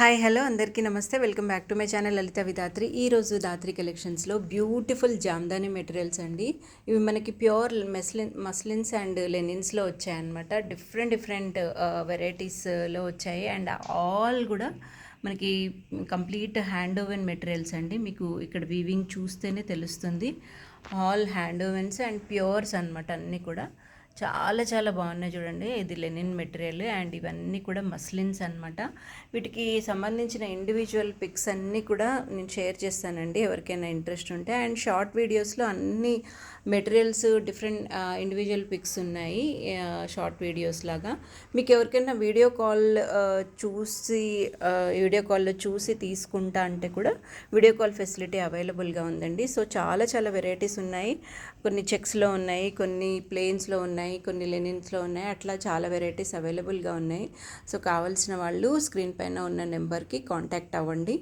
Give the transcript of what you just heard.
Hi hello అందరికీ నమస్తే. Welcome back to my channel Lalitha Vidhatri. ఈరోజు దాత్రి కలెక్షన్స్లో బ్యూటిఫుల్ జామ్దాని మెటీరియల్స్ అండి. ఇవి మనకి ప్యూర్ మస్లిన్స్ అండ్ లెనిన్స్లో వచ్చాయన్నమాట. డిఫరెంట్ వెరైటీస్లో వచ్చాయి అండ్ ఆల్ కూడా మనకి కంప్లీట్ హ్యాండ్ ఓవెన్ మెటీరియల్స్ అండి. మీకు ఇక్కడ వీవింగ్ చూస్తేనే తెలుస్తుంది. All hand ovens and pures అనమాట. అన్నీ కూడా చాలా చాలా బాగున్నాయి చూడండి. ఇది లెనిన్ మెటీరియల్ అండ్ ఇవన్నీ కూడా మస్లిన్స్ అనమాట. వీటికి సంబంధించిన ఇండివిజువల్ పిక్స్ అన్నీ కూడా నేను షేర్ చేస్తానండి ఎవరికైనా ఇంట్రెస్ట్ ఉంటే. అండ్ షార్ట్ వీడియోస్లో అన్ని మెటీరియల్స్ డిఫరెంట్ ఇండివిజువల్ పిక్స్ ఉన్నాయి షార్ట్ వీడియోస్ లాగా. మీకు ఎవరికైనా వీడియో కాల్లో చూసి తీసుకుంటా అంటే కూడా వీడియో కాల్ ఫెసిలిటీ అవైలబుల్గా ఉందండి. సో చాలా చాలా వెరైటీస్ ఉన్నాయి. కొన్ని చెక్స్లో ఉన్నాయి, కొన్ని ప్లెయిన్స్లో ఉన్నాయి, కొన్ని లెనిన్స్లో ఉన్నాయి. అట్లా చాలా వెరైటీస్ అవైలబుల్గా ఉన్నాయి. సో కావాల్సిన వాళ్ళు స్క్రీన్ పైన ఉన్న నెంబర్కి కాంటాక్ట్ అవ్వండి.